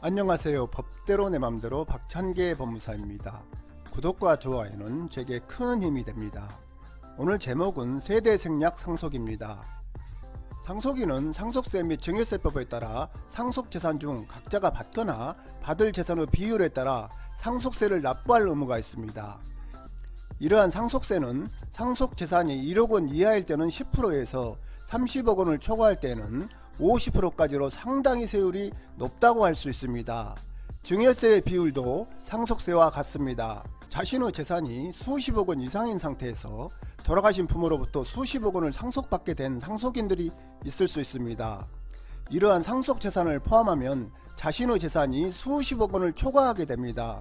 안녕하세요. 법대로 내 맘대로 박찬계 법무사입니다. 구독과 좋아요는 제게 큰 힘이 됩니다. 오늘 제목은 세대 생략 상속입니다. 상속인은 상속세 및 증여세법에 따라 상속재산 중 각자가 받거나 받을 재산의 비율에 따라 상속세를 납부할 의무가 있습니다. 이러한 상속세는 상속재산이 1억 원 이하일 때는 10%에서 30억 원을 초과할 때는 50%까지로 상당히 세율이 높다고 할 수 있습니다. 증여세의 비율도 상속세와 같습니다. 자신의 재산이 수십억 원 이상인 상태에서 돌아가신 부모로부터 수십억 원을 상속받게 된 상속인들이 있을 수 있습니다. 이러한 상속재산을 포함하면 자신의 재산이 수십억 원을 초과하게 됩니다.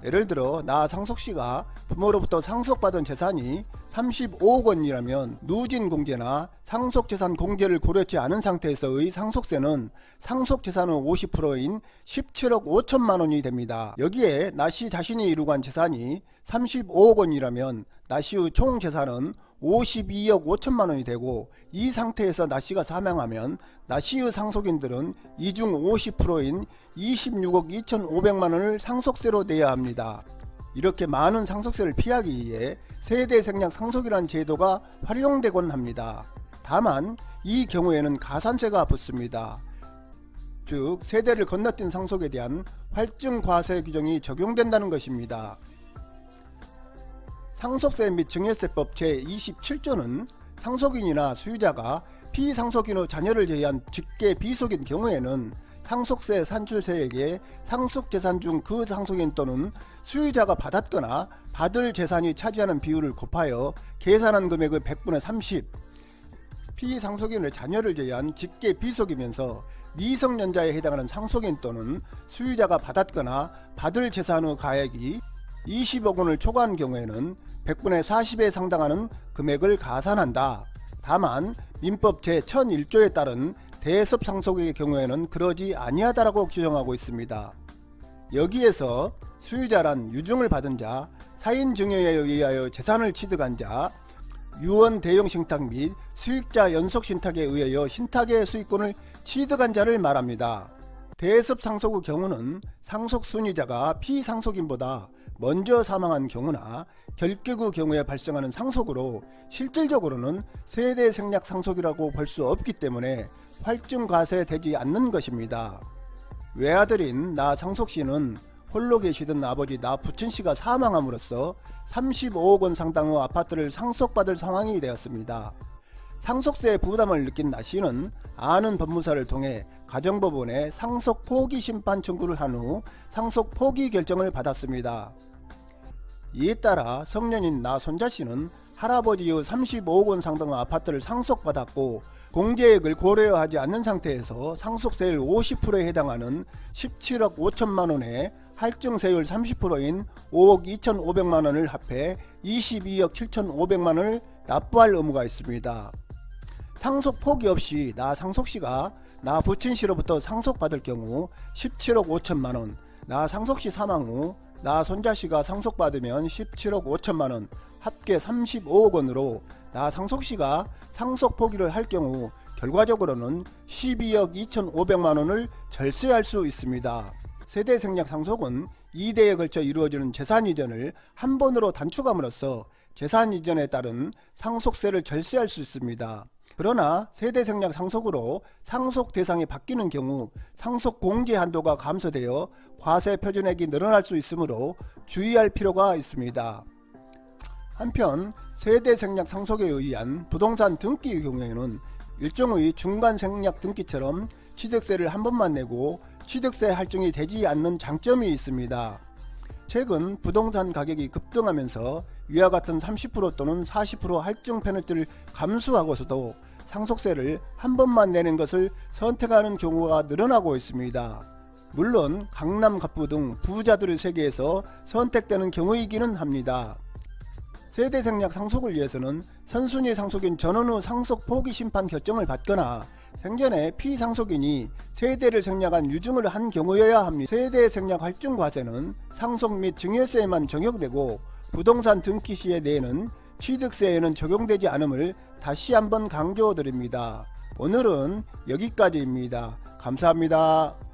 예를 들어 나 상속씨가 부모로부터 상속받은 재산이 35억 원이라면 누진공제나 상속재산 공제를 고려치 않은 상태에서의 상속세는 상속재산의 50%인 17억 5천만 원이 됩니다. 여기에 나씨 자신이 이루고 간 재산이 35억 원이라면 나씨의 총 재산은 52억 5천만 원이 되고, 이 상태에서 나씨가 사망하면 나씨의 상속인들은 이중 50%인 26억 2,500만 원을 상속세로 내야 합니다. 이렇게 많은 상속세를 피하기 위해 세대 생략 상속이라는 제도가 활용되곤 합니다. 다만 이 경우에는 가산세가 붙습니다. 즉 세대를 건너뛴 상속에 대한 활증과세 규정이 적용된다는 것입니다. 상속세 및 증여세법 제27조는 상속인이나 수유자가 피상속인의 자녀를 제외한 직계 비속인 경우에는 상속세 산출세액에 상속재산 중 그 상속인 또는 수유자가 받았거나 받을 재산이 차지하는 비율을 곱하여 계산한 금액의 100분의 30, 피상속인의 자녀를 제외한 직계 비속이면서 미성년자에 해당하는 상속인 또는 수유자가 받았거나 받을 재산의 가액이 20억 원을 초과한 경우에는 100분의 40에 상당하는 금액을 가산한다. 다만 민법 제1001조에 따른 대습 상속의 경우에는 그러지 아니하다라고 규정하고 있습니다. 여기에서 수유자란 유증을 받은 자, 사인 증여에 의하여 재산을 취득한 자, 유언 대용 신탁 및 수익자 연속 신탁에 의하여 신탁의 수익권을 취득한 자를 말합니다. 대습 상속의 경우는 상속 순위자가 피상속인보다 먼저 사망한 경우나 결격의 경우에 발생하는 상속으로 실질적으로는 세대 생략 상속이라고 볼 수 없기 때문에 활증과세되지 않는 것입니다. 외아들인 나 상속씨는 홀로 계시던 아버지 나 부친씨가 사망함으로써 35억 원 상당의 아파트를 상속받을 상황이 되었습니다. 상속세 부담을 느낀 나씨는 아는 법무사를 통해 가정법원에 상속 포기 심판 청구를 한 후 상속 포기 결정을 받았습니다. 이에 따라 성년인 나 손자씨는 할아버지의 35억 원 상당의 아파트를 상속받았고, 공제액을 고려하지 않는 상태에서 상속세율 50%에 해당하는 17억 5천만 원에 할증세율 30%인 5억 2,500만 원을 합해 22억 7,500만 원을 납부할 의무가 있습니다. 상속 포기 없이 나 상속씨가 나 부친씨로부터 상속받을 경우 17억 5천만 원, 나 상속씨 사망 후 나 손자씨가 상속받으면 17억 5천만 원, 합계 35억 원으로 나 상속씨가 상속 포기를 할 경우 결과적으로는 12억 2,500만 원을 절세할 수 있습니다. 세대 생략 상속은 2대에 걸쳐 이루어지는 재산 이전을 한 번으로 단축함으로써 재산 이전에 따른 상속세를 절세할 수 있습니다. 그러나 세대 생략 상속으로 상속 대상이 바뀌는 경우 상속 공제 한도가 감소되어 과세 표준액이 늘어날 수 있으므로 주의할 필요가 있습니다. 한편 세대 생략 상속에 의한 부동산 등기의 경우에는 일종의 중간 생략 등기처럼 취득세를 한 번만 내고 취득세 할증이 되지 않는 장점이 있습니다. 최근 부동산 가격이 급등하면서 위와 같은 30% 또는 40% 할증 페널티를 감수하고서도 상속세를 한 번만 내는 것을 선택하는 경우가 늘어나고 있습니다. 물론 강남 갑부 등 부자들의 세계에서 선택되는 경우이기는 합니다. 세대 생략 상속을 위해서는 선순위 상속인 전원의 상속 포기 심판 결정을 받거나 생전에 피상속인이 세대를 생략한 유증을 한 경우여야 합니다. 세대 생략 할증과세는 상속 및 증여세에만 적용되고 부동산 등기 시에 내는 취득세에는 적용되지 않음을 다시 한번 강조드립니다. 오늘은 여기까지입니다. 감사합니다.